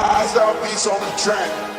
Eyes out, beats on the track.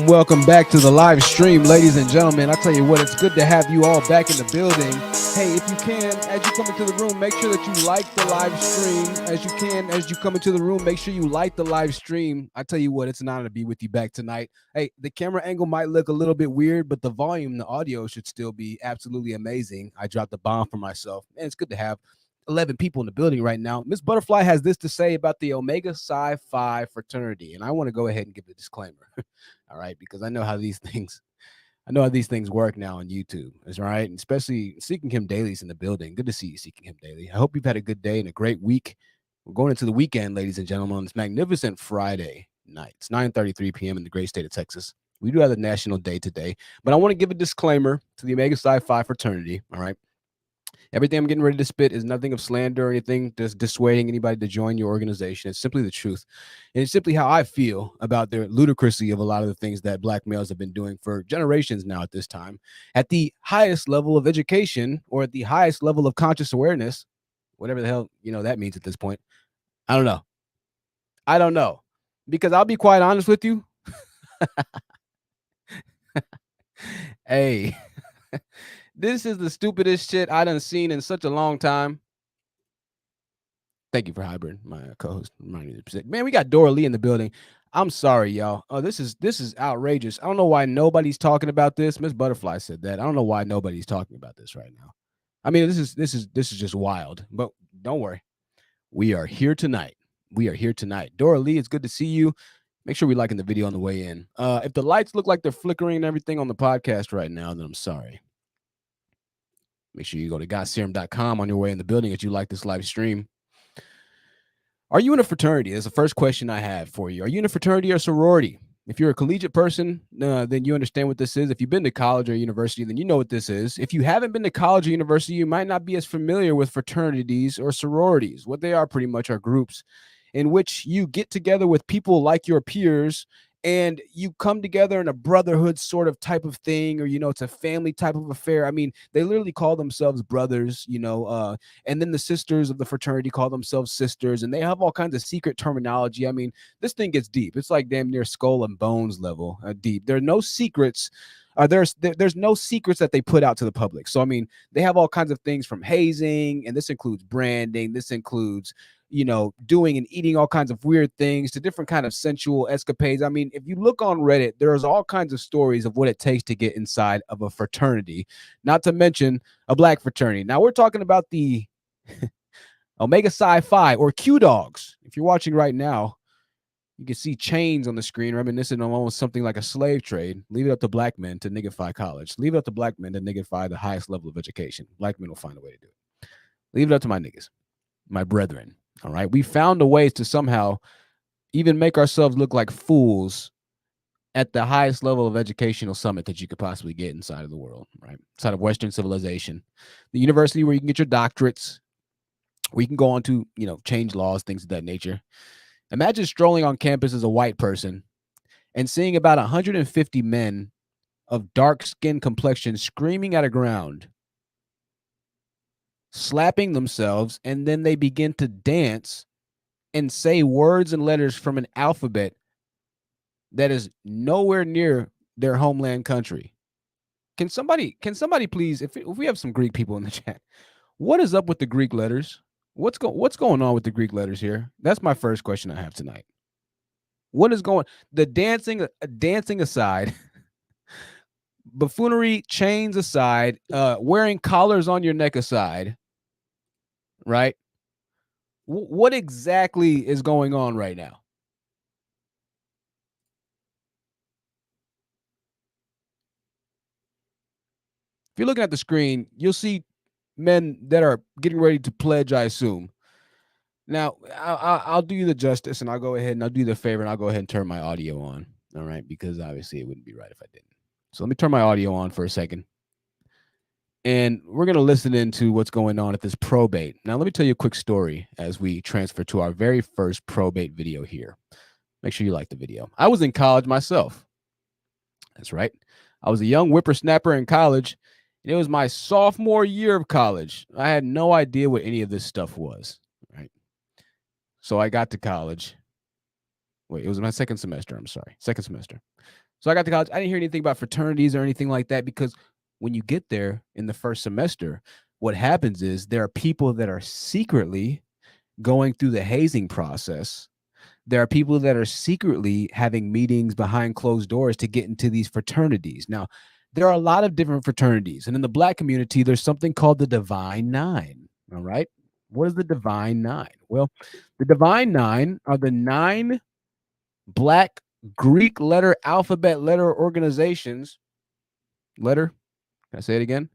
Welcome back to the live stream, ladies and gentlemen. I tell you what, it's good to have you all back in the building. Hey, if you can, as you come into the room, make sure that you like the live stream. As you come into the room, make sure you like the live stream. I tell you what, it's an honor to be with you back tonight. Hey, the camera angle might look a little bit weird, but the volume, the audio should still be absolutely amazing. I dropped the bomb for myself, and it's good to have 11 people in the building right now. Miss Butterfly has this to say about the Omega Psi Phi fraternity, and I want to go ahead and give a disclaimer. All right, because I know how these things work now on YouTube. That's right, and especially Seeking Him Daily's in the building. Good to see you, Seeking Him Daily. I hope you've had a good day and a great week. We're going into the weekend, ladies and gentlemen, on this magnificent Friday night. It's 9:33 p.m. in the great state of Texas. We do have a national day today, but I want to give a disclaimer to the Omega Psi Phi fraternity. All right. Everything I'm getting ready to spit is nothing of slander or anything just dissuading anybody to join your organization. It's simply the truth. And it's simply how I feel about the ludicrousy of a lot of the things that black males have been doing for generations now at this time. At the highest level of education or at the highest level of conscious awareness, whatever the hell, that means at this point. I don't know. Because I'll be quite honest with you. Hey. This is the stupidest shit I done seen in such a long time. Thank you for hybrid, my co-host. Man, we got Dora Lee in the building. I'm sorry, y'all. Oh, this is outrageous. I don't know why nobody's talking about this. Miss Butterfly said that. I don't know why nobody's talking about this right now. I mean, this is just wild. But don't worry, we are here tonight. Dora Lee, it's good to see you. Make sure we're liking the video on the way in. If the lights look like they're flickering and everything on the podcast right now, then I'm sorry. Make sure you go to godserum.com on your way in the building if you like this live stream. Are you in a fraternity? That's the first question I have for you. Are you in a fraternity or sorority? If you're a collegiate person, then you understand what this is. If you've been to college or university, then you know what this is. If you haven't been to college or university, you might not be as familiar with fraternities or sororities. What they are pretty much are groups in which you get together with people like your peers and you come together in a brotherhood sort of type of thing, or, it's a family type of affair. I mean, they literally call themselves brothers, and then the sisters of the fraternity call themselves sisters, and they have all kinds of secret terminology. I mean, this thing gets deep. It's like damn near skull and bones level deep. There are no secrets. There's no secrets that they put out to the public. So, I mean, they have all kinds of things from hazing, and this includes branding. This includes doing and eating all kinds of weird things to different kind of sensual escapades. I mean, if you look on Reddit, there's all kinds of stories of what it takes to get inside of a fraternity, not to mention a black fraternity. Now we're talking about the Omega Psi Phi or Q Dogs. If you're watching right now, you can see chains on the screen reminiscent of almost something like a slave trade. Leave it up to black men to niggify college. Leave it up to black men to niggify the highest level of education. Black men will find a way to do it. Leave it up to my niggas, my brethren. All right. We found a way to somehow even make ourselves look like fools at the highest level of educational summit that you could possibly get inside of the world, right? Inside of Western civilization, the university where you can get your doctorates, where you can go on to, change laws, things of that nature. Imagine strolling on campus as a white person and seeing about 150 men of dark skin complexion screaming at a ground, slapping themselves, and then they begin to dance and say words and letters from an alphabet that is nowhere near their homeland country. Can somebody please, if we have some Greek people in the chat, what is up with the Greek letters? What's going on with the Greek letters here? That's my first question I have tonight. What is going the dancing aside, buffoonery, chains aside, wearing collars on your neck aside, right? What exactly is going on right now? If you're looking at the screen, you'll see men that are getting ready to pledge, I assume. Now, I'll do you the justice, and I'll go ahead and I'll do you the favor, and I'll go ahead and turn my audio on. All right, because obviously it wouldn't be right if I didn't. So let me turn my audio on for a second, and we're gonna listen into what's going on at this probate. Now, let me tell you a quick story as we transfer to our very first probate video here. Make sure you like the video. I was in college myself. That's right. I was a young whippersnapper in college, and it was my sophomore year of college. I had no idea what any of this stuff was. Right. So I got to college. Wait, it was my second semester. I'm sorry. Second semester. So I got to college. I didn't hear anything about fraternities or anything like that because when you get there in the first semester, what happens is there are people that are secretly going through the hazing process. There are people that are secretly having meetings behind closed doors to get into these fraternities. Now, there are a lot of different fraternities. And in the Black community, there's something called the Divine Nine. All right. What is the Divine Nine? Well, the Divine Nine are the 9 Black Greek alphabet letter organizations. Letter, can I say it again?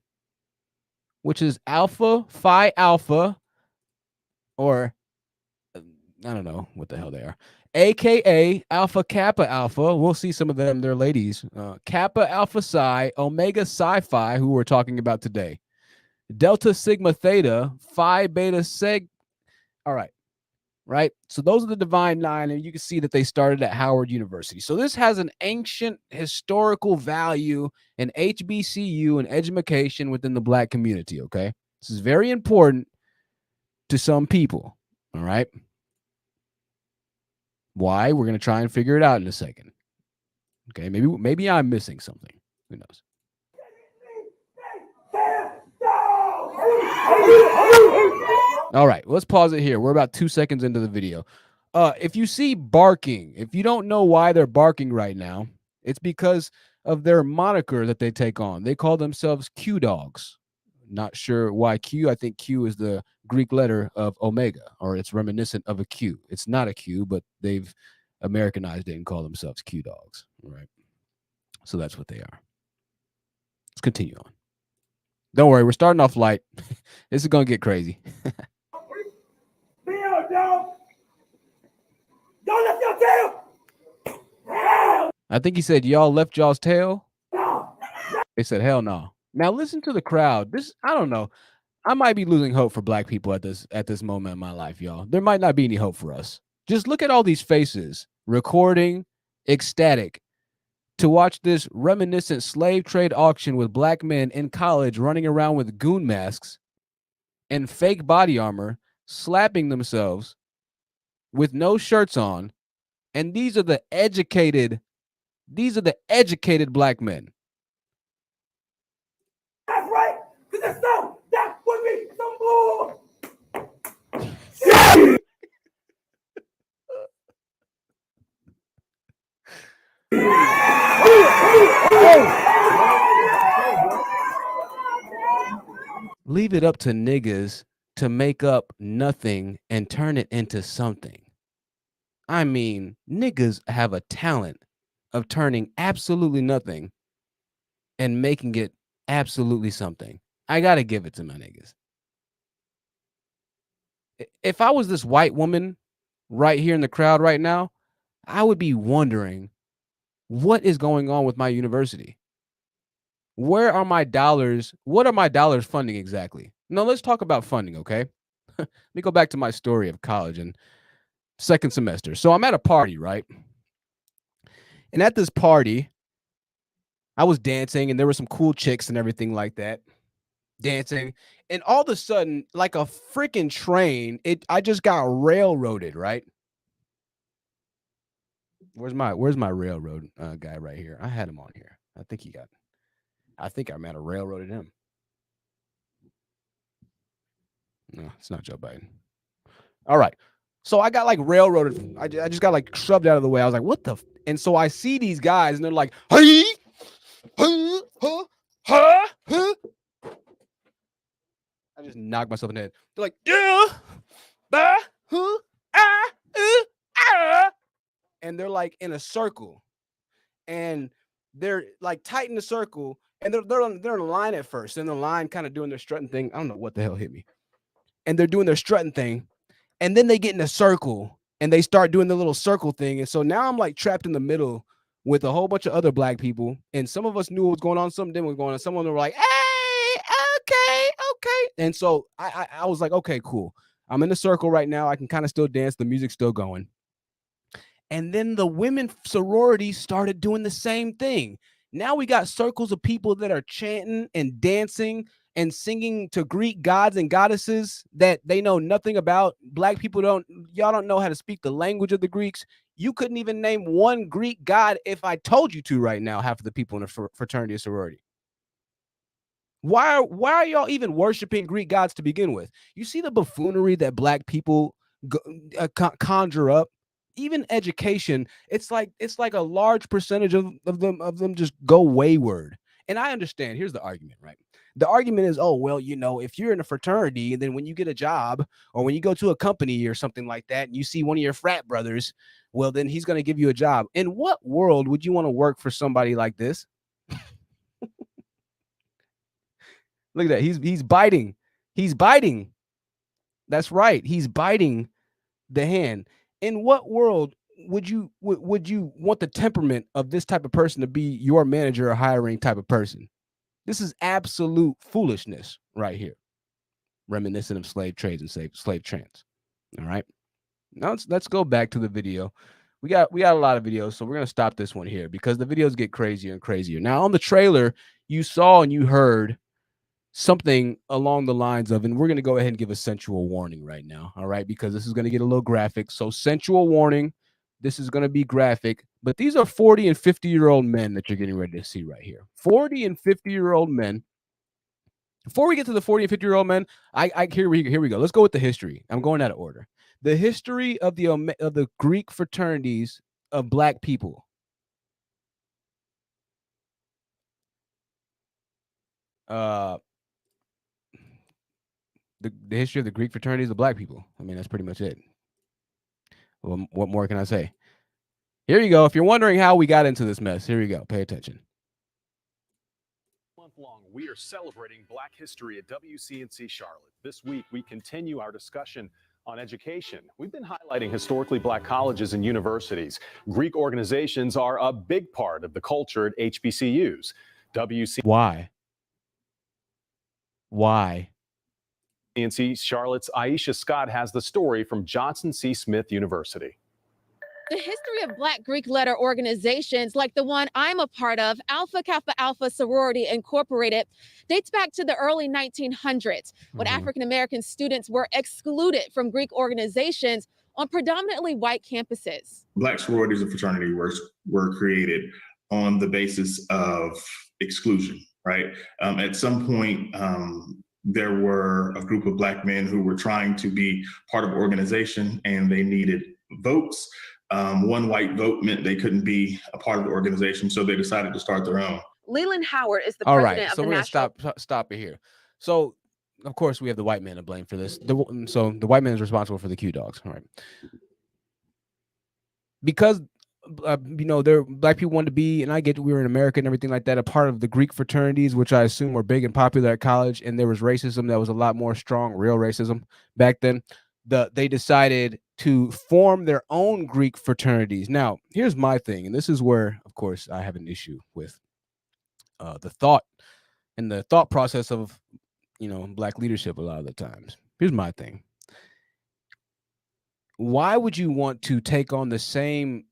Which is Alpha Phi Alpha, or I don't know what the hell they are. AKA Alpha Kappa Alpha. We'll see some of them. They're ladies. Kappa Alpha Psi, Omega Psi Phi, who we're talking about today. Delta Sigma Theta, Phi Beta Seg. All right. Right. So those are the Divine Nine, and you can see that they started at Howard University. So this has an ancient historical value in HBCU and education within the Black community. Okay. This is very important to some people. All right. Why? We're going to try and figure it out in a second. Okay. Maybe I'm missing something. Who knows? All right, let's pause it here. We're about 2 seconds into the video. If you see barking, if you don't know why they're barking right now, it's because of their moniker that they take on. They call themselves Q dogs. Not sure why Q. I think Q is the Greek letter of Omega, or it's reminiscent of a Q. It's not a Q, but they've Americanized it and call themselves Q dogs. Right. So that's what they are. Let's continue on. Don't worry, we're starting off light. This is gonna get crazy. Y'all left your tail. I think he said y'all left y'all's tail. No. They said hell no. Now listen to the crowd. This, I don't know. I might be losing hope for Black people at this moment in my life, y'all. There might not be any hope for us. Just look at all these faces, recording, ecstatic, to watch this reminiscent slave trade auction with Black men in college running around with goon masks and fake body armor, slapping themselves with no shirts on. And these are the educated Black men. That's right, because it's so that would be some more. Leave it up to niggas to make up nothing and turn it into something. I mean, niggas have a talent of turning absolutely nothing and making it absolutely something. I got to give it to my niggas. If I was this white woman right here in the crowd right now, I would be wondering what is going on with my university. Where are my dollars? What are my dollars funding exactly? No, let's talk about funding, okay? Let me go back to my story of college and second semester. So I'm at a party, right? And at this party, I was dancing and there were some cool chicks and everything like that dancing. And all of a sudden, like a freaking train, I just got railroaded, right? Where's my railroad guy right here? I had him on here. I think I might have railroaded him. No, it's not Joe Biden. All right. So I got like railroaded. I just got like shoved out of the way. I was like, what the? And so I see these guys and they're like, hey, huh, huh, huh, huh. I just knocked myself in the head. They're like, yeah, bah, huh, ah. And they're like in a circle. And they're like tight in the circle. And they're in a line at first. And the line kind of doing their strutting thing. I don't know what the hell hit me. And they're doing their strutting thing. And then they get in a circle and they start doing the little circle thing. And so now I'm like trapped in the middle with a whole bunch of other black people. And some of us knew what was going on. Some didn't was going on. Some of them were like, hey, okay. And so I was like, okay, cool. I'm in the circle right now. I can kind of still dance. The music's still going. And then the women sorority started doing the same thing. Now we got circles of people that are chanting and dancing and singing to Greek gods and goddesses that they know nothing about. Black people y'all don't know how to speak the language of the Greeks. You couldn't even name one Greek god if I told you to right now, half of the people in a fraternity or sorority. Why are y'all even worshiping Greek gods to begin with? You see the buffoonery that black people conjure up. Even education, it's like a large percentage of them just go wayward. And I understand. Here's the argument, right? The argument is, oh, well, if you're in a fraternity and then when you get a job or when you go to a company or something like that and you see one of your frat brothers, well, then he's going to give you a job. In what world would you want to work for somebody like this? Look at that. He's biting. He's biting. That's right. He's biting the hand. In what world would you want the temperament of this type of person to be your manager or hiring type of person? This is absolute foolishness right here. Reminiscent of slave trades and slave trans. All right. Now let's go back to the video. We got a lot of videos, so we're gonna stop this one here because the videos get crazier and crazier. Now on the trailer, you saw and you heard something along the lines of, and we're going to go ahead and give a sensual warning right now, all right, because this is going to get a little graphic. So sensual warning, this is going to be graphic, but these are 40 and 50-year-old men that you're getting ready to see right here. 40 and 50-year-old men. Before we get to the 40 and 50-year-old men, here we go. Let's go with the history. I'm going out of order. The history of the Greek fraternities of black people. The history of the Greek fraternities of black people. I mean, that's pretty much it. Well, what more can I say? Here you go. If you're wondering how we got into this mess, here you go. Pay attention. Month long, we are celebrating Black History at WCNC Charlotte. This week, we continue our discussion on education. We've been highlighting historically black colleges and universities. Greek organizations are a big part of the culture at HBCUs. Why? WCNC Charlotte's Aisha Scott has the story from Johnson C. Smith University. The history of Black Greek letter organizations like the one I'm a part of, Alpha Kappa Alpha Sorority Incorporated, dates back to the early 1900s when African American students were excluded from Greek organizations on predominantly white campuses. Black sororities and fraternity were created on the basis of exclusion, right? At some point, there were a group of Black men who were trying to be part of an organization and they needed votes. One white vote meant they couldn't be a part of the organization, so they decided to start their own. Leland Howard is the All president right, of so the we're National... gonna stop it here. So, of course, we have the white man to blame for this. So the white man is responsible for the Q dogs. All right, because there black people wanted to be, and I get we were in America and everything like that, a part of the Greek fraternities, which I assume were big and popular at college, and there was racism that was a lot more strong, real racism back then. They decided to form their own Greek fraternities. Now, here's my thing, and this is where, of course, I have an issue with the thought and the thought process of, Black leadership a lot of the times. Here's my thing. Why would you want to take on the same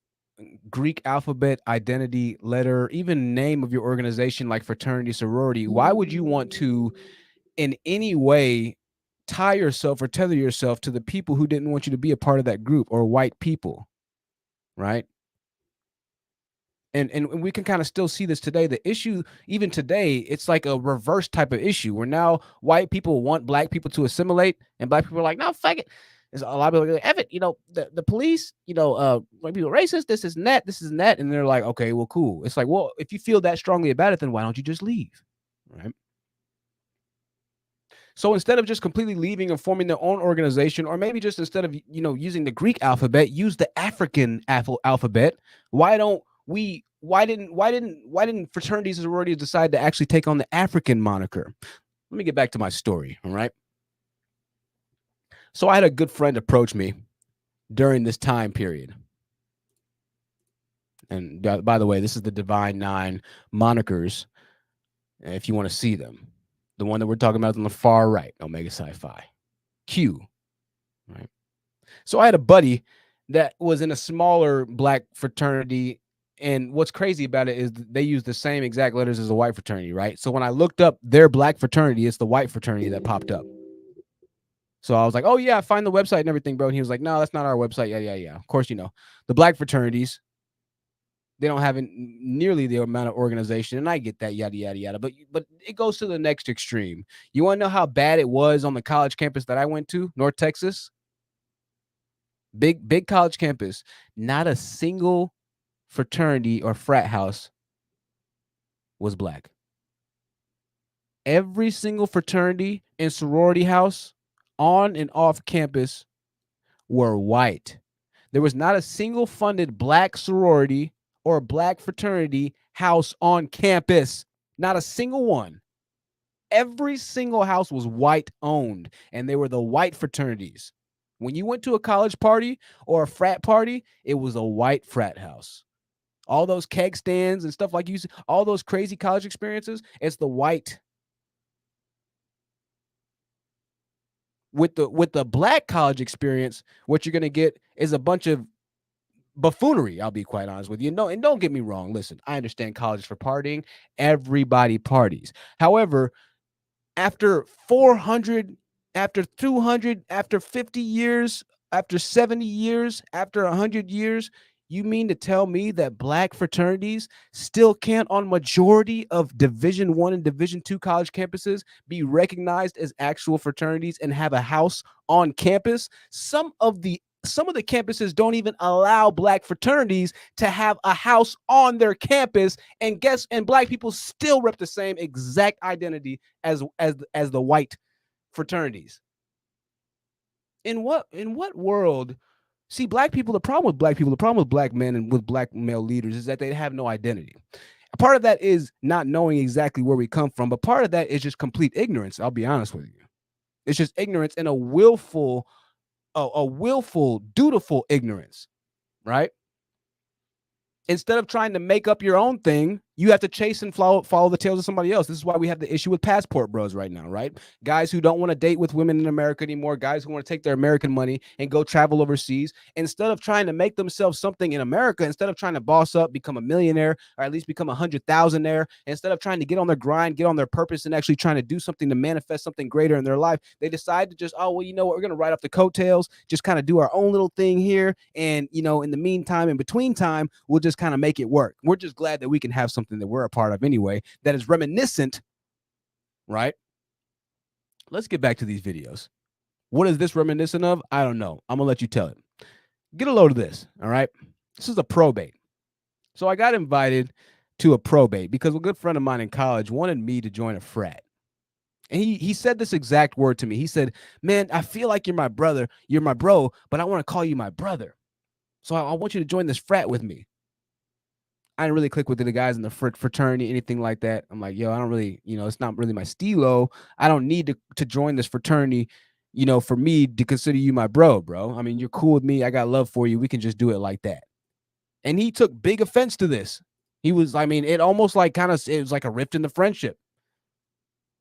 Greek alphabet, identity, letter, even name of your organization like fraternity, sorority? Why would you want to in any way tie yourself or tether yourself to the people who didn't want you to be a part of that group, or white people, right? And we can kind of still see this today. The issue, even today, it's like a reverse type of issue where now white people want Black people to assimilate, and Black people are like, no, fuck it. There's a lot of people like, Evan, the police, white people are racist, this is that. And they're like, okay, well, cool. It's like, well, if you feel that strongly about it, then why don't you just leave? Right. So instead of just completely leaving and forming their own organization, or maybe just instead of, using the Greek alphabet, use the African alphabet. Why didn't fraternities and sororities decide to actually take on the African moniker? Let me get back to my story. All right. So I had a good friend approach me during this time period. And by the way, this is the Divine Nine monikers, if you want to see them. The one that we're talking about is on the far right, Omega Psi Phi. Q. Right. So I had a buddy that was in a smaller Black fraternity. And what's crazy about it is they use the same exact letters as a white fraternity, right? So when I looked up their Black fraternity, it's the white fraternity that popped up. So I was like, oh, yeah, find the website and everything, bro. And he was like, no, that's not our website. Yeah. Of course, the Black fraternities, they don't have nearly the amount of organization. And I get that, yada, yada, yada. But it goes to the next extreme. You want to know how bad it was on the college campus that I went to, North Texas? Big college campus. Not a single fraternity or frat house was Black. Every single fraternity and sorority house on and off campus were white. There was not a single funded Black sorority or Black fraternity house on campus. Not a single one. Every single house was white owned, and they were the white fraternities. When you went to a college party or a frat party, it was a white frat house. All those keg stands and stuff like all those crazy college experiences, it's the white. With the Black college experience, what you're going to get is a bunch of buffoonery, I'll be quite honest with you. No, and don't get me wrong. Listen, I understand college for partying. Everybody parties. However, after 400, after 200, after 50 years, after 70 years, after 100 years, you mean to tell me that Black fraternities still can't, on majority of Division I and Division II college campuses, be recognized as actual fraternities and have a house on campus? Some of the campuses don't even allow Black fraternities to have a house on their campus, and Black people still rep the same exact identity as the white fraternities. In what world? See, Black people, the problem with Black men and with Black male leaders is that they have no identity. A part of that is not knowing exactly where we come from, but part of that is just complete ignorance. I'll be honest with you. It's just ignorance and a willful, dutiful ignorance, right? Instead of trying to make up your own thing, you have to chase and follow the tails of somebody else. This is why we have the issue with passport bros right now, right? Guys who don't want to date with women in America anymore, guys who want to take their American money and go travel overseas. Instead of trying to make themselves something in America, instead of trying to boss up, become a millionaire, or at least become 100,000-aire, instead of trying to get on their grind, get on their purpose, and actually trying to do something to manifest something greater in their life, they decide to just, oh, well, you know what? We're going to ride off the coattails, just kind of do our own little thing here. And, in the meantime, in between time, we'll just kind of make it work. We're just glad that we can have something that we're a part of anyway, that is reminiscent, right? Let's get back to these videos. What is this reminiscent of? I don't know. I'm gonna let you tell it. Get a load of this. All right. This is a probate. So I got invited to a probate because a good friend of mine in college wanted me to join a frat. And he said this exact word to me. He said, man, I feel like you're my brother. You're my bro, but I want to call you my brother. So I want you to join this frat with me. I didn't really click with the guys in the fraternity, anything like that. I'm like, yo, I don't really, it's not really my stilo. I don't need to join this fraternity. you know, for me to consider you my bro. I mean, you're cool with me. I got love for you. We can just do it like that. And he took big offense to this. He was, I mean, it almost like it was like a rift in the friendship.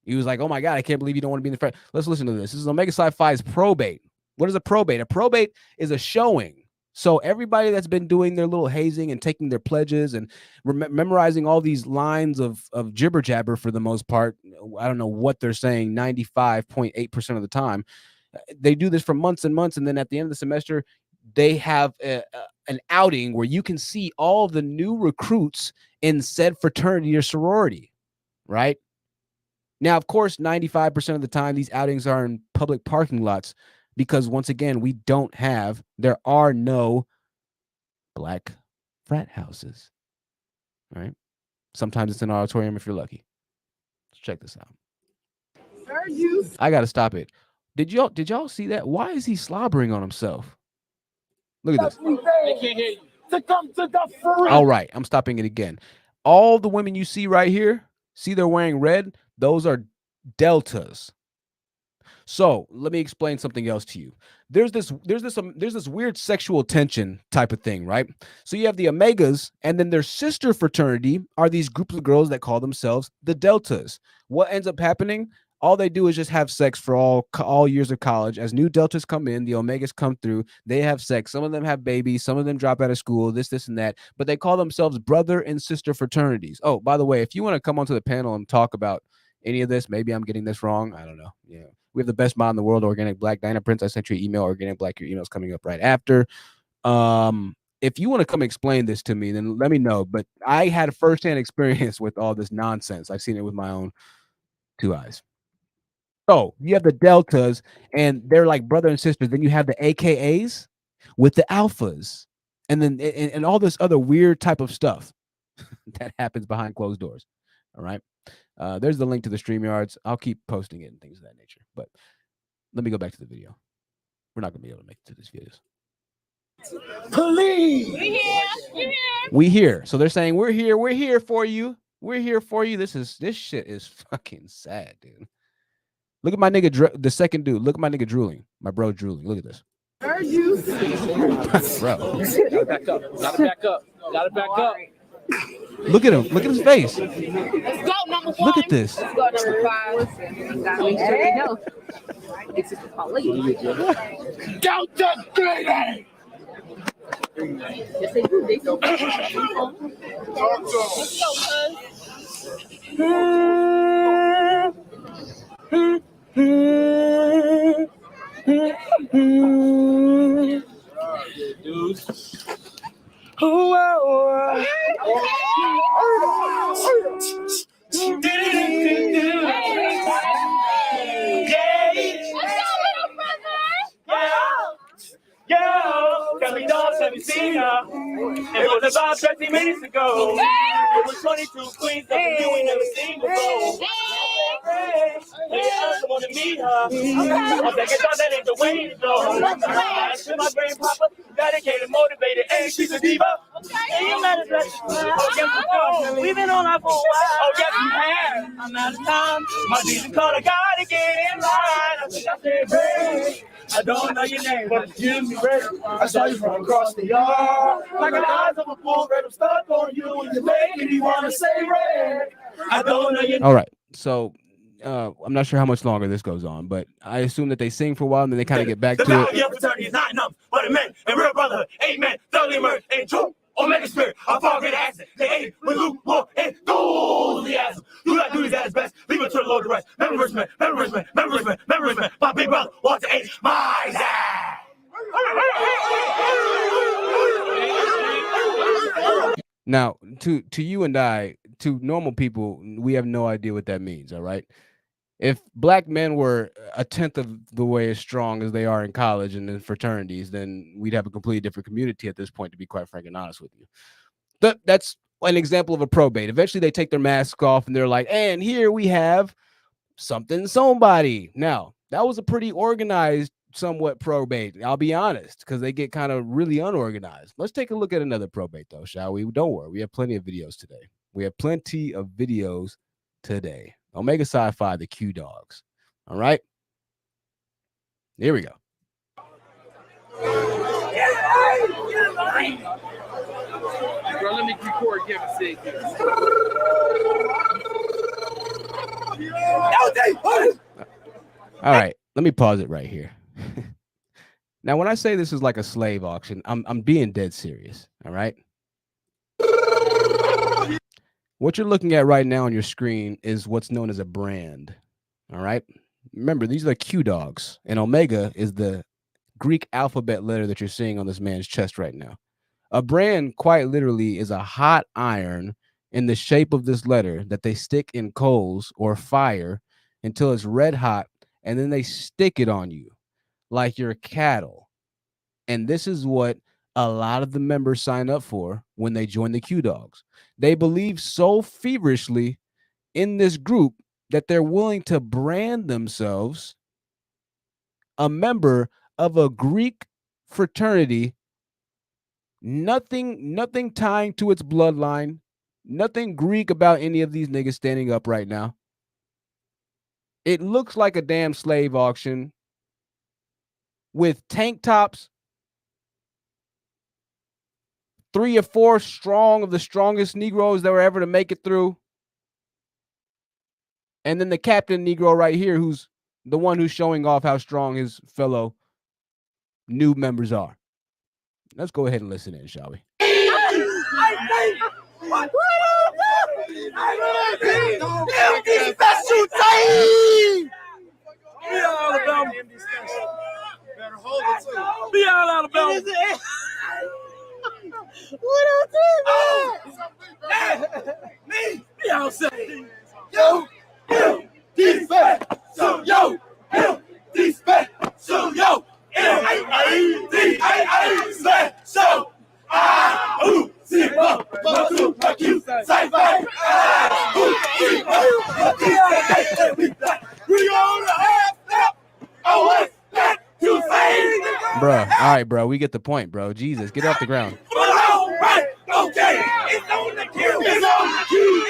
He was like, oh my God, I can't believe you don't want to be in the friend. Let's listen to this. This is Omega Sci-Fi's Probate. What is a probate? A probate is a showing. So everybody that's been doing their little hazing and taking their pledges and memorizing all these lines of jibber jabber for the most part, I don't know what they're saying 95.8% of the time. They do this for months and months. And then at the end of the semester, they have an outing where you can see all of the new recruits in said fraternity or sorority, right? Now, of course, 95% of the time, these outings are in public parking lots because, once again, there are no black frat houses, right? Sometimes it's an auditorium if you're lucky. Let's check this out. I got to stop it. Did y'all see that? Why is he slobbering on himself? Look at this. They can't hear you. To come to the free. All right, I'm stopping it again. All the women you see right here, see they're wearing red? Those are deltas. So let me explain something else to you. There's this weird sexual tension type of thing, right? So you have the Omegas, and then their sister fraternity are these groups of girls that call themselves the Deltas. What ends up happening? All they do is just have sex for all years of college. As new Deltas come in, the Omegas come through. They have sex. Some of them have babies. Some of them drop out of school. This, and that. But they call themselves brother and sister fraternities. Oh, by the way, if you want to come onto the panel and talk about any of this, maybe I'm getting this wrong. I don't know. Yeah. We have the best mod in the world, Organic Black. Dinah Prince, I sent you an email. Organic Black, your email's coming up right after. If you want to come explain this to me, then let me know. But I had a firsthand experience with all this nonsense. I've seen it with my own two eyes. So you have the Deltas, and they're like brother and sister. Then you have the AKAs with the Alphas, and then and all this other weird type of stuff that happens behind closed doors. All right. There's the link to the StreamYards. I'll keep posting it and things of that nature. But let me go back to the video. We're not going to be able to make it to these videos. Please. We here. So they're saying, we're here. We're here for you. We're here for you. This shit is fucking sad, dude. Look at my nigga, the second dude. Look at my nigga drooling. My bro drooling. Look at this. Are you? Bro. Gotta back up. Gotta back up. Gotta back up. Look at him. Look at his face. Let's go, number 1. Look at this. Let's go, number 5. Gotta make sure they know. This is the police. Don't just do that. Yes, they do. They go. Let's go, cuz. Tell me dogs, have you seen her? It was about 30 minutes ago. It was 22 queens that you ain't never seen before. Hey, I also want to meet her. I'm thinking that ain't the way to go. I to my brain papa, dedicated, motivated, and she's a diva. And you met us, oh yes, we've been on that for a while. Oh yes, we have. I'm out of time. My season called, I gotta get in line. I think I said, hey. I don't know your name, but excuse me, Red. I saw you from across the yard. Like the eyes of a bull, Red. I'm stuck on you, and you're making me want to say Red. I don't know your name. All right. So I'm not sure how much longer this goes on, but I assume that they sing for a while and then they kind of get back to it. The fraternity is not enough, but a man and real brotherhood. Amen. Thoroughly immersed in true Omega spirit. I fall great accent. They ate with lukewarm enthusiasm. Do not do this at its best. Leave it to the Lord to rest. Memories, man. My big brother wants to eat my dad. Now, to you and I, to normal people, we have no idea what that means, all right? If black men were a tenth of the way as strong as they are in college and in fraternities, then we'd have a completely different community at this point, to be quite frank and honest with you. That's an example of a probate. Eventually, they take their mask off and they're like, and here we have somebody. Now, that was a pretty organized, somewhat probate, I'll be honest, because they get kind of really unorganized. Let's take a look at another probate, though, shall we? Don't worry. We have plenty of videos today. Omega Sci-Fi, the Q Dogs. All right. Here we go. Bro, let me record Kevin Sig. All right, let me pause it right here. Now, when I say this is like a slave auction, I'm being dead serious. All right. What you're looking at right now on your screen is what's known as a brand. All right. Remember, these are the Q dogs, and Omega is the Greek alphabet letter that you're seeing on this man's chest right now. A brand, quite literally, is a hot iron in the shape of this letter that they stick in coals or fire until it's red hot, and then they stick it on you like you're cattle. And this is what a lot of the members sign up for when they join the Q Dogs. They believe so feverishly in this group that they're willing to brand themselves a member of a Greek fraternity. Nothing tying to its bloodline. Nothing Greek about any of these niggas standing up right now. It looks like a damn slave auction with tank tops, 3 or 4 strong of the strongest Negroes that were ever to make it through. And then the captain Negro right here, who's the one who's showing off how strong his fellow new members are. Let's go ahead and listen in, shall we? Special team! Be all Alabama. Better hold it too. Be all Alabama. What else? Me. Be all say. Yo, defense. So yo, defense. So yo. So I see you say bye. We on the half step. Oh, what's that you say? Bruh, all right, bro. We get the point, bro. Jesus, get off the ground. All right, okay. It's on the queue. It's on the queue.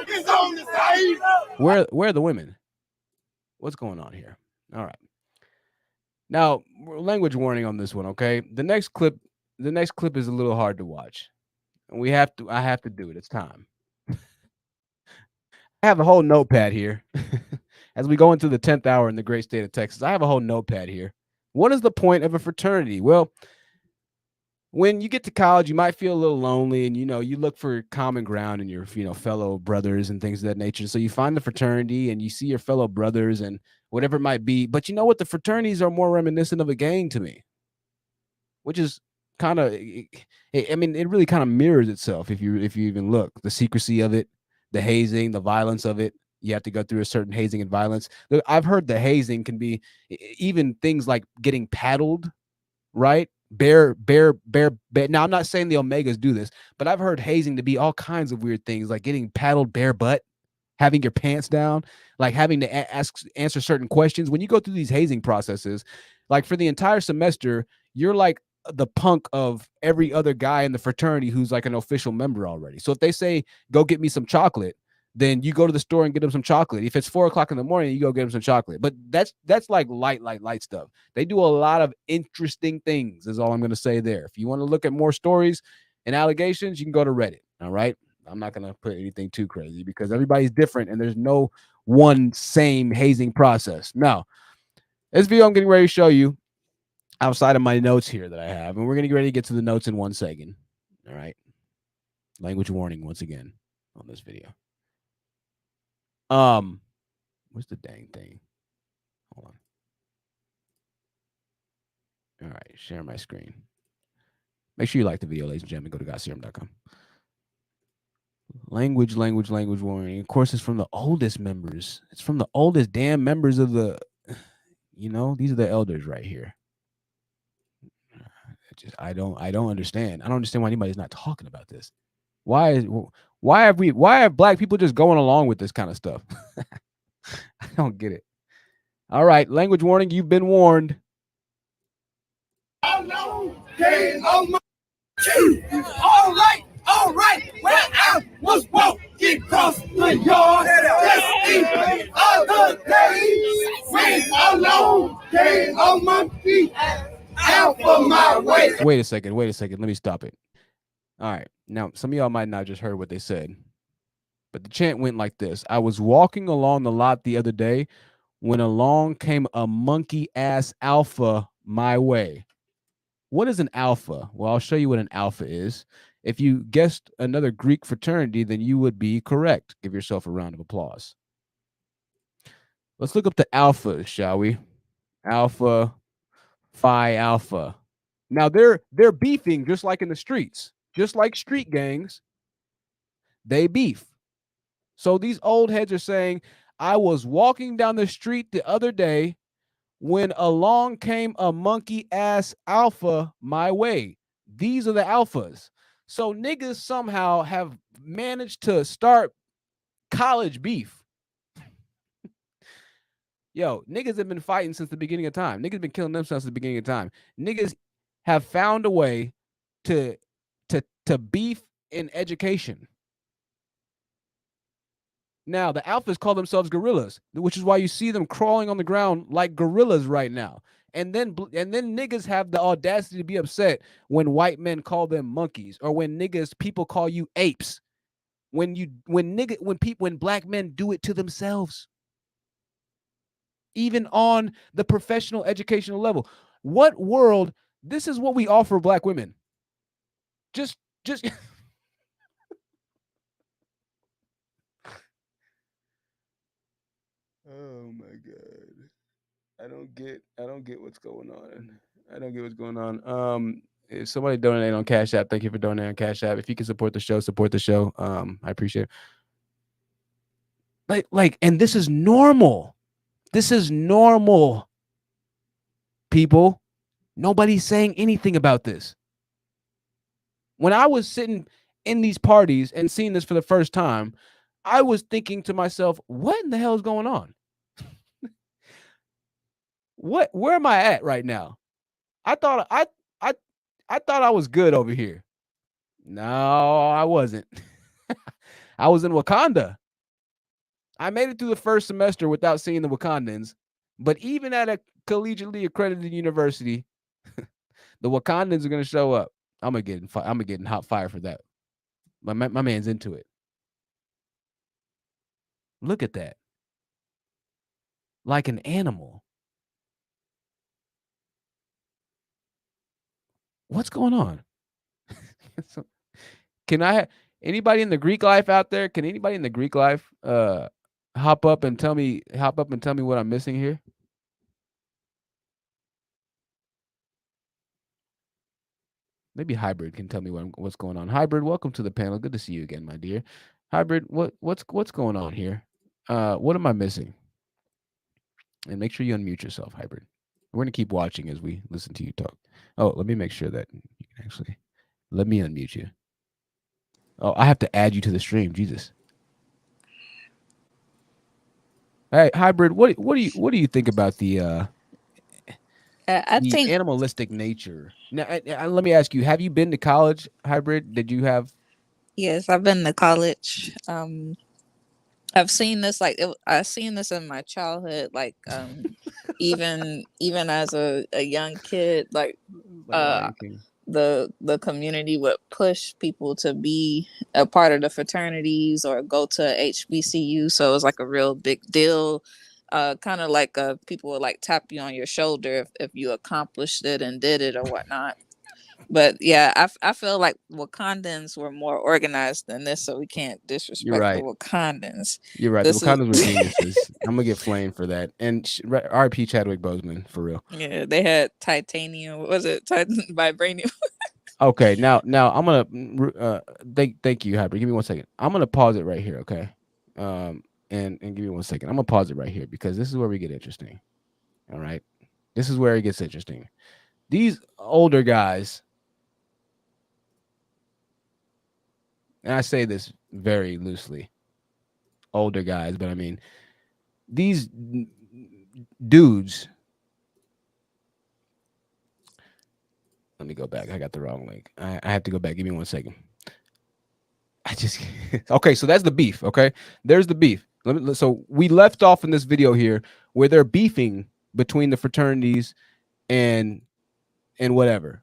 It's on the side. Where are the women? What's going on here? All right. Now, language warning on this one, okay? The next clip is a little hard to watch. And I have to do it. It's time. I have a whole notepad here. As we go into the 10th hour in the great state of Texas, I have a whole notepad here. What is the point of a fraternity? Well, when you get to college, you might feel a little lonely, and you look for common ground in your fellow brothers and things of that nature. So you find the fraternity and you see your fellow brothers and whatever it might be. But you know what? The fraternities are more reminiscent of a gang to me, which is kind of, I mean, it really kind of mirrors itself if you even look. The secrecy of it, the hazing, the violence of it. You have to go through a certain hazing and violence. I've heard the hazing can be even things like getting paddled, right? Bare. Now, I'm not saying the Omegas do this, but I've heard hazing to be all kinds of weird things, like getting paddled bare butt, having your pants down, like having to answer certain questions. When you go through these hazing processes, like for the entire semester, you're like the punk of every other guy in the fraternity who's like an official member already. So if they say, go get me some chocolate, then you go to the store and get them some chocolate. If it's 4:00 in the morning, you go get them some chocolate. But that's like light stuff. They do a lot of interesting things, is all I'm going to say there. If you want to look at more stories and allegations, you can go to Reddit. All right. I'm not going to put anything too crazy because everybody's different and there's no one same hazing process. Now, this video I'm getting ready to show you outside of my notes here that I have, and we're going to get ready to get to the notes in 1 second. All right. Language warning once again on this video. Where's the dang thing? Hold on. All right, share my screen. Make sure you like the video, ladies and gentlemen. Go to godserum.com. Language warning. Of course, it's from the oldest members. It's from the oldest damn members of the, these are the elders right here. I don't understand. I don't understand why anybody's not talking about this. Why have black people just going along with this kind of stuff? I don't get it. All right, language warning. You've been warned. All right. Where I was walking across the yard, just the other day, went along King of monkey, alpha my way. Wait a second. Let me stop it. All right. Now, some of y'all might not just heard what they said, but the chant went like this. I was walking along the lot the other day when along came a monkey ass alpha my way. What is an alpha? Well, I'll show you what an alpha is. If you guessed another Greek fraternity, then you would be correct. Give yourself a round of applause. Let's look up the alphas, shall we? Alpha, Phi Alpha. Now they're beefing just like in the streets, just like street gangs. They beef. So these old heads are saying, I was walking down the street the other day when along came a monkey ass alpha my way. These are the alphas. So niggas somehow have managed to start college beef. Yo, niggas have been fighting since the beginning of time. Niggas been killing themselves since the beginning of time. Niggas have found a way to beef in education. Now, the alphas call themselves gorillas, which is why you see them crawling on the ground like gorillas right now. And then niggas have the audacity to be upset when white men call them monkeys, or when people call you apes. When black men do it to themselves. Even on the professional educational level. What world? This is what we offer black women. Just oh my God. I don't get what's going on. I don't get what's going on. If somebody donate on Cash App, thank you for donating on Cash App. If you can support the show, support the show. I appreciate it. Like, and this is normal. This is normal. People, nobody's saying anything about this. When I was sitting in these parties and seeing this for the first time, I was thinking to myself, what in the hell is going on? Where am I at right now? I thought I was good over here. No, I wasn't. I was in Wakanda. I made it through the first semester without seeing the Wakandans, but even at a collegiately accredited university, the Wakandans are going to show up. I'm gonna get in hot fire for that. My man's into it. Look at that. Like an animal. What's going on? Can anybody in the Greek life out there? Can anybody in the Greek life hop up and tell me what I'm missing here? Maybe Hybrid can tell me what's going on. Hybrid, welcome to the panel. Good to see you again, my dear. Hybrid, what's going on here? What am I missing? And make sure you unmute yourself, Hybrid. We're gonna keep watching as we listen to you talk. Oh, let me make sure that you can actually let me unmute you. Oh, I have to add you to the stream. Jesus. Hey, Hybrid, what do you think about the I think animalistic nature? Now, let me ask you: have you been to college, Hybrid? Did you have? yes, I've been to college. I've seen this I've seen this in my childhood, even as a young kid, the community would push people to be a part of the fraternities or go to HBCU, so it was like a real big deal. Kind of like people would like tap you on your shoulder if you accomplished it and did it or whatnot. But yeah, I feel like Wakandans were more organized than this, so we can't disrespect the Wakandans. You're right. The Wakandans were geniuses. I'm gonna get flamed for that. And R.I.P. Chadwick Boseman, for real. Yeah, they had titanium. What was it? Vibranium. Okay, now I'm gonna thank you, Hybrid. Give me 1 second. I'm gonna pause it right here, okay? And give me 1 second. I'm gonna pause it right here because this is where we get interesting. All right, this is where it gets interesting. These older guys, and I say this very loosely, older guys, but I mean these dudes. Let me go back. I got the wrong link. I have to go back. Give me 1 second. Okay, so that's the beef. Okay, there's the beef. So we left off in this video here where they're beefing between the fraternities and whatever.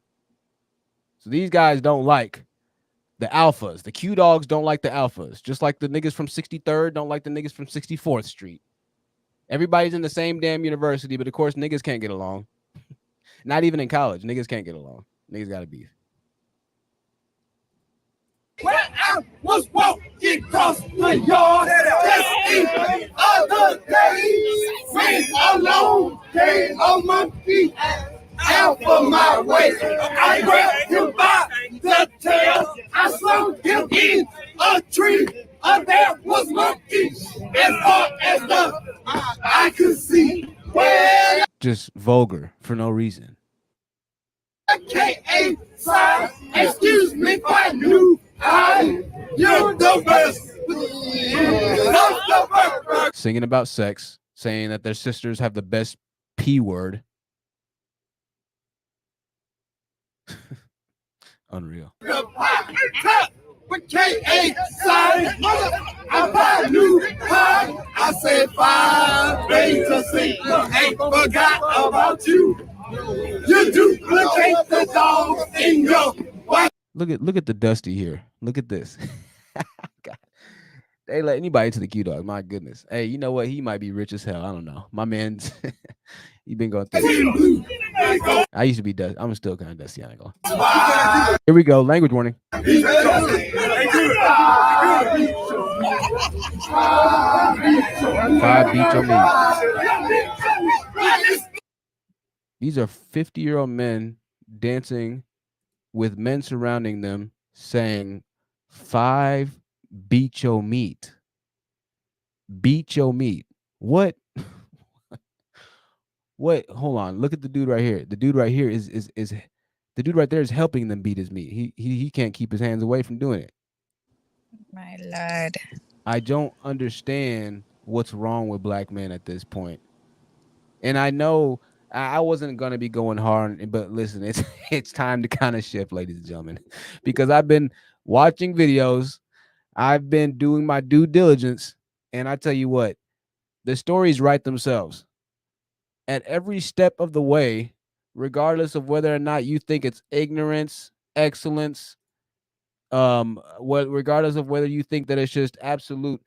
So these guys don't like the alphas. The Q dogs don't like the alphas, just like the niggas from 63rd don't like the niggas from 64th Street. Everybody's in the same damn university, but of course niggas can't get along. Not even in college, niggas can't get along. Niggas gotta beef. When I was walking across the yard, just the other day, when along came a monkey out for my way. I grabbed him by the tail, I slung him in a tree. There was monkeys as far as the eye could see. Well, Just vulgar for no reason. AKA sign, excuse me if I knew you're the best. Singing about sex, saying that their sisters have the best P word. Unreal. AKA sign, I buy new car. I said 5 days to see, ain't forgot about you. You duplicate the dogs in your wife. Look at the Dusty here. Look at this. God. They let anybody to the Q dog. My goodness. Hey, you know what? He might be rich as hell. I don't know. My man's he been going through. I used to be Dusty. I'm still kind of Dusty. I ain't gonna. Here we go. Language warning. 5 beat your meat. These are 50-year-old men dancing with men surrounding them saying 5 beat your meat. Beat your meat. What? What? Hold on. Look at the dude right here. The dude right here is the dude right there is helping them beat his meat. He can't keep his hands away from doing it. My Lord. I don't understand what's wrong with black men at this point. And I know I wasn't gonna be going hard, but listen, it's time to kind of shift, ladies and gentlemen, because I've been watching videos, I've been doing my due diligence, and I tell you what, the stories write themselves. At every step of the way, regardless of whether or not you think it's ignorance, excellence, regardless of whether you think that it's just absolute,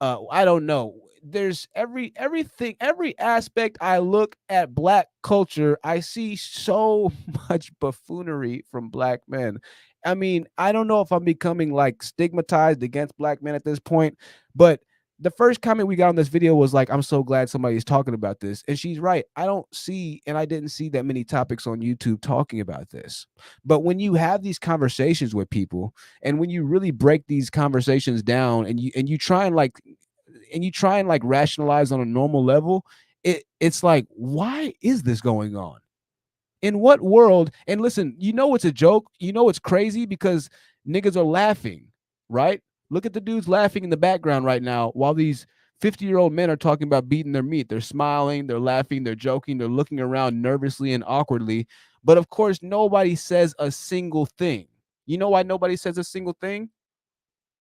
I don't know. There's everything, every aspect I look at black culture, I see so much buffoonery from black men. I mean, I don't know if I'm becoming like stigmatized against black men at this point, but the first comment we got on this video was like, I'm so glad somebody's talking about this. And she's right. I don't see, and I didn't see that many topics on YouTube talking about this. But when you have these conversations with people, and when you really break these conversations down and you try and like rationalize on a normal level, it's like, why is this going on? In what world? And listen, you know it's a joke. You know it's crazy because niggas are laughing, right? Look at the dudes laughing in the background right now while these 50-year-old men are talking about beating their meat. They're smiling, they're laughing, they're joking, they're looking around nervously and awkwardly. But of course, nobody says a single thing. You know why nobody says a single thing?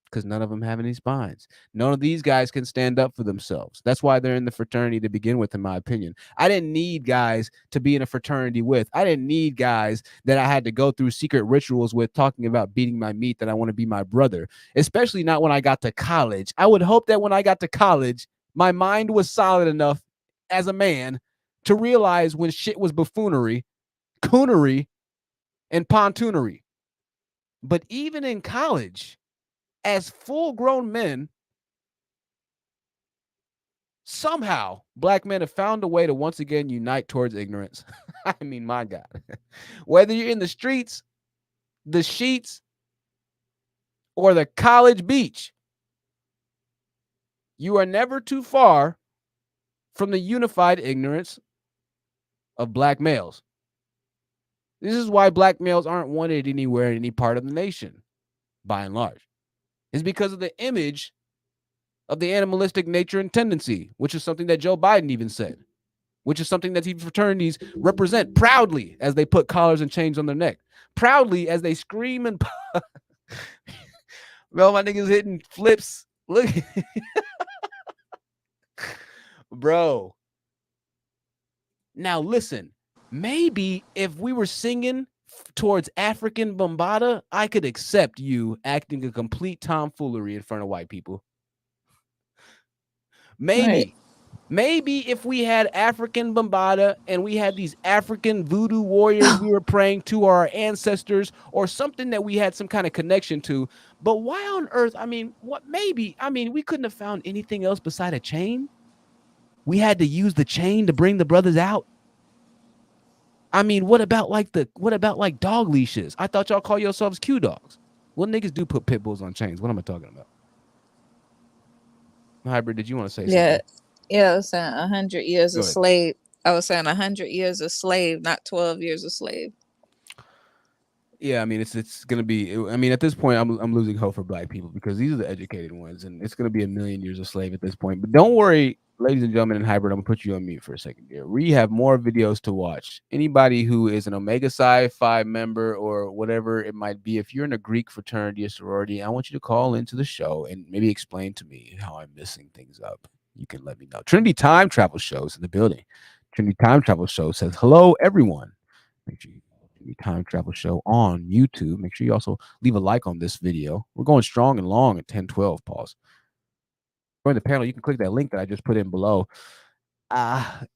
Because none of them have any spines. None of these guys can stand up for themselves. That's why they're in the fraternity to begin with, in my opinion. I didn't need guys to be in a fraternity with. I didn't need guys that I had to go through secret rituals with talking about beating my meat, that I want to be my brother, especially not when I got to college. I would hope that when I got to college, my mind was solid enough as a man to realize when shit was buffoonery, coonery, and pontoonery. But even in college, as full-grown men, somehow black men have found a way to once again unite towards ignorance. I mean, my God. Whether you're in the streets, the sheets, or the college beach, you are never too far from the unified ignorance of black males. This is why black males aren't wanted anywhere in any part of the nation, by and large. It's because of the image of the animalistic nature and tendency, which is something that Joe Biden even said, which is something that these fraternities represent proudly as they put collars and chains on their neck, proudly as they scream and well, my niggas hitting flips. Look, bro. Now listen, maybe if we were singing towards African Bambaataa, I could accept you acting a complete tomfoolery in front of white people. Maybe. Right. Maybe if we had African Bambaataa and we had these African voodoo warriors we were praying to, our ancestors, or something that we had some kind of connection to. But why on earth? I mean, what? Maybe. I mean, we couldn't have found anything else beside a chain. We had to use the chain to bring the brothers out. I mean, what about like dog leashes? I thought y'all call yourselves Q dogs. Well, niggas do put pit bulls on chains. What am I talking about? Hybrid, did you want to say something? Yeah, I was saying 100 years Go of ahead. slave. I was saying 100 years of slave, not 12 years of slave. Yeah, I mean, it's gonna be. I mean, at this point, I'm losing hope for black people because these are the educated ones, and it's gonna be a million years of slave at this point. But don't worry, ladies and gentlemen in hybrid, I'm gonna put you on mute for a second here. We have more videos to watch. Anybody who is an Omega Psi Phi member or whatever it might be, if you're in a Greek fraternity or sorority, I want you to call into the show and maybe explain to me how I'm missing things up. You can let me know. Trinity Time Travel Shows in the building. Trinity Time Travel Show says hello, everyone. Make sure you Time Travel Show on YouTube. Make sure you also leave a like on this video. We're going strong and long at 10:12. Pause. Join the panel. You can click that link that I just put in below.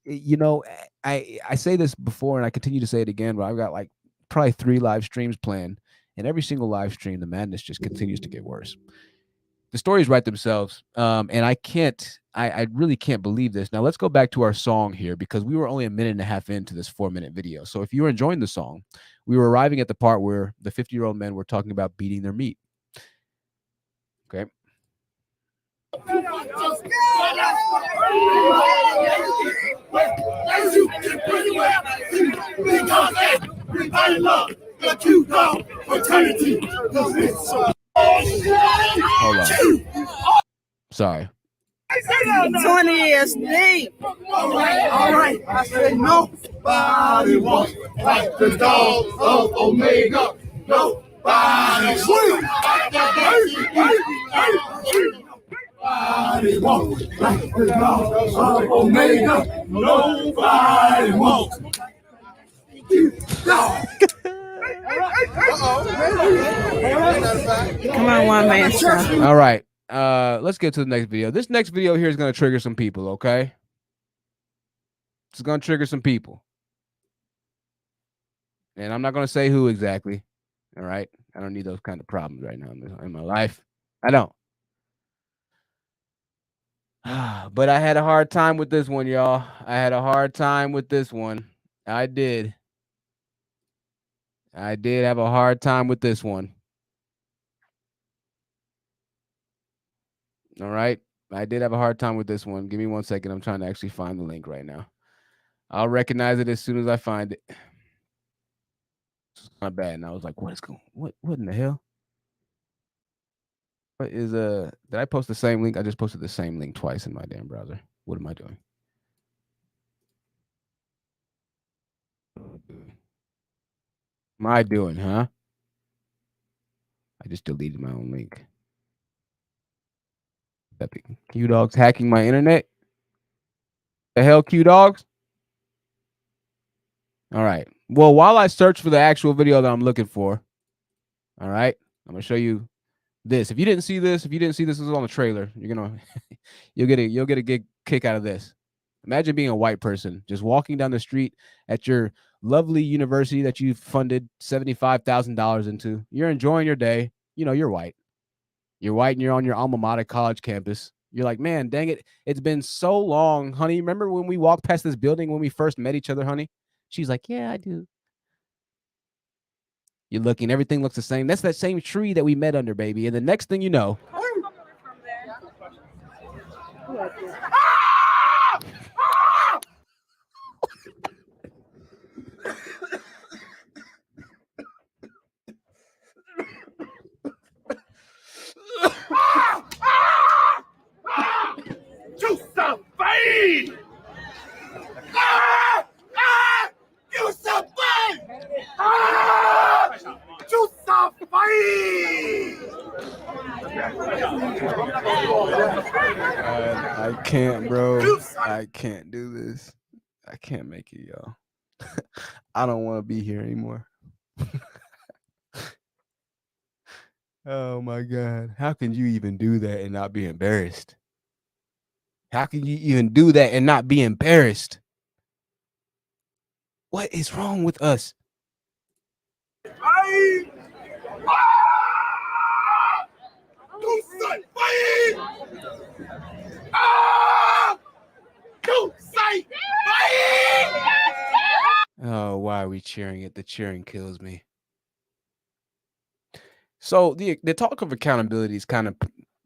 You know, I say this before and I continue to say it again, but I've got like probably 3 live streams planned, and every single live stream, the madness just continues to get worse. The stories write themselves, and I really can't believe this. Now let's go back to our song here because we were only a minute and a half into this 4-minute video. So if you were enjoying the song, we were arriving at the part where the 50-year-old men were talking about beating their meat. Okay. Hold on. Sorry. 20 years deep. All right. I said nobody wants like the dogs of Omega. Nobody wants like the dogs of Omega. Nobody wants. Come on, one man show. All right. Let's get to the next video. This next video here is going to trigger some people, okay? It's going to trigger some people. And I'm not going to say who exactly. All right? I don't need those kind of problems right now in my life. I don't. But I had a hard time with this one, y'all. I had a hard time with this one. I did. I did have a hard time with this one. All right. I did have a hard time with this one. Give me 1 second. I'm trying to actually find the link right now. I'll recognize it as soon as I find it. It's not bad. And I was like, what in the hell? What is did I post the same link? I just posted the same link twice in my damn browser. What am I doing? Am I doing, huh? I just deleted my own link. That the Q dogs hacking my internet? The hell, Q dogs? All right. Well, while I search for the actual video that I'm looking for, all right, I'm gonna show you this. If you didn't see this, this is on the trailer. You're gonna you'll get a good kick out of this. Imagine being a white person just walking down the street at your lovely university that you funded $75,000 into. You're enjoying your day. You know, you're white. You're white and you're on your alma mater college campus. You're like, man, dang it. It's been so long, honey. Remember when we walked past this building when we first met each other, honey? She's like, yeah, I do. You're looking, everything looks the same. That's that same tree that we met under, baby. And the next thing you know, You survive! You survive! You survive! I can't, bro. I can't do this. I can't make it, y'all. I don't want to be here anymore. Oh my God. How can you even do that and not be embarrassed? How can you even do that and not be embarrassed? What is wrong with us? Oh, why are we cheering it? The cheering kills me. So the talk of accountability is kind of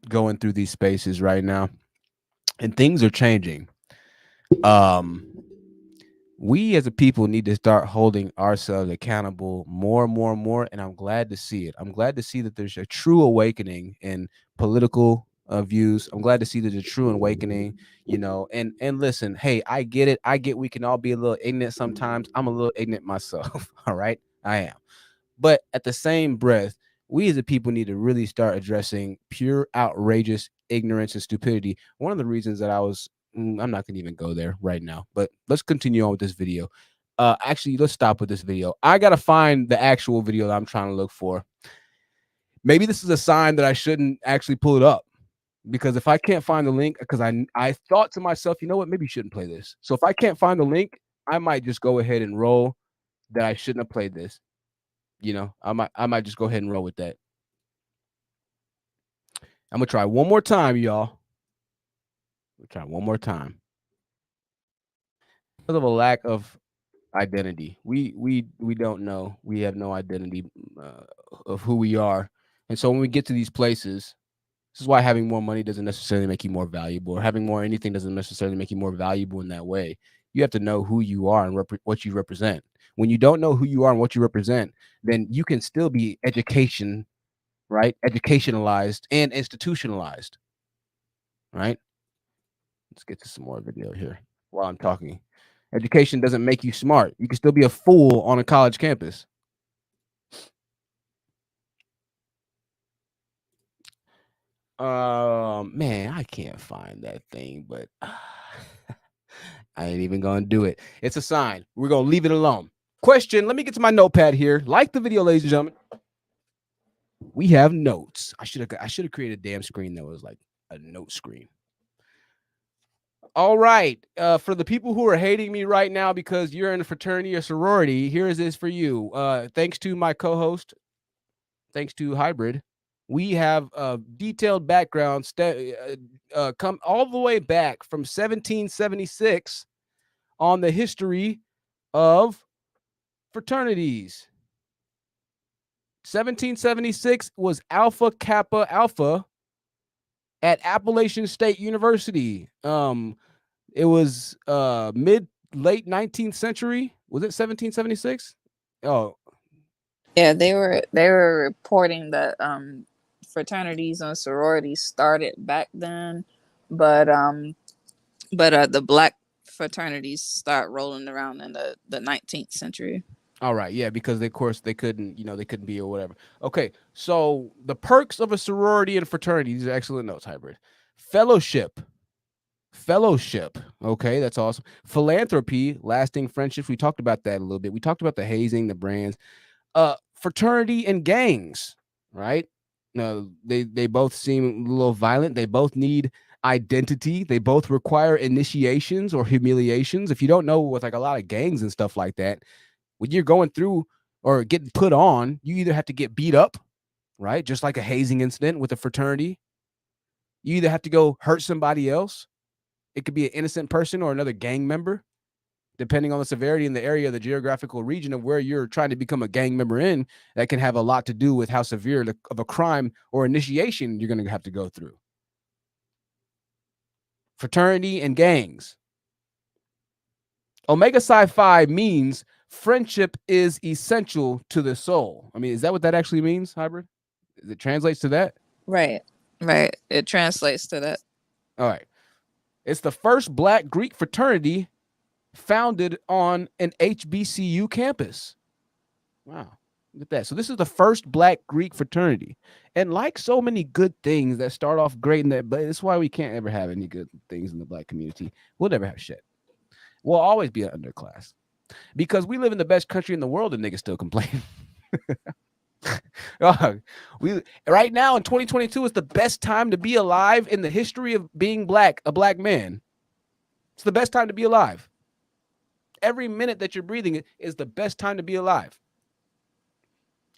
going through these spaces right now, and things are changing. We as a people need to start holding ourselves accountable more and more and more, and I'm glad to see it. I'm glad to see that there's a true awakening in political views. I'm glad to see there's a true awakening, and listen, hey, I get it. I get we can all be a little ignorant sometimes. I'm a little ignorant myself. All right, I am. But at the same breath, we as a people need to really start addressing pure, outrageous ignorance and stupidity. One of the reasons that I'm not going to even go there right now, but let's continue on with this video. Actually, let's stop with this video. I got to find the actual video that I'm trying to look for. Maybe this is a sign that I shouldn't actually pull it up, because if I can't find the link, because I thought to myself, you know what, maybe you shouldn't play this. So if I can't find the link, I might just go ahead and roll that I shouldn't have played this. I might just go ahead and roll with that. I'm gonna try one more time, y'all. We'll try one more time. Because of a lack of identity, we don't know. We have no identity of who we are, and so when we get to these places, this is why having more money doesn't necessarily make you more valuable, or having more anything doesn't necessarily make you more valuable in that way. You have to know who you are and what you represent. When you don't know who you are and what you represent, then you can still be educationalized and institutionalized, right? Let's get to some more video here while I'm talking. Education doesn't make you smart. You can still be a fool on a college campus. Man, I can't find that thing, but I ain't even gonna do it. It's a sign. We're gonna leave it alone. Question. Let me get to my notepad here. Like the video, ladies and gentlemen. We have notes. I should have created a damn screen that was like a note screen. All right. For the people who are hating me right now because you're in a fraternity or sorority, here is this for you. Thanks to my co-host, thanks to Hybrid, we have a detailed background come all the way back from 1776 on the history of fraternities. 1776 was Alpha Kappa Alpha at Appalachian State University. It was late 19th century. Was it 1776? Oh, yeah, they were reporting that fraternities and sororities started back then, but the black fraternities start rolling around in the 19th century. All right, yeah, because of course they couldn't be or whatever. Okay, so the perks of a sorority and fraternity. These are excellent notes, Hybrid. Fellowship. Okay, that's awesome. Philanthropy, lasting friendships. We talked about that a little bit. We talked about the hazing, the brands. Fraternity and gangs, right? No, they both seem a little violent. They both need identity. They both require initiations or humiliations. If you don't know, with like a lot of gangs and stuff like that, when you're going through or getting put on, you either have to get beat up, right? Just like a hazing incident with a fraternity. You either have to go hurt somebody else. It could be an innocent person or another gang member, depending on the severity in the area, the geographical region of where you're trying to become a gang member in. That can have a lot to do with how severe of a crime or initiation you're going to have to go through. Fraternity and gangs. Omega Psi Phi means friendship is essential to the soul. I mean, is that what that actually means, Hybrid? It translates to that? Right. It translates to that. All right. It's the first Black Greek fraternity founded on an HBCU campus. Wow. Look at that. So this is the first Black Greek fraternity. And like so many good things that start off great, but that's why we can't ever have any good things in the Black community. We'll never have shit. We'll always be an underclass because we live in the best country in the world and niggas still complain. We right now in 2022 is the best time to be alive in the history of being black, a black man. It's the best time to be alive. Every minute that you're breathing is the best time to be alive.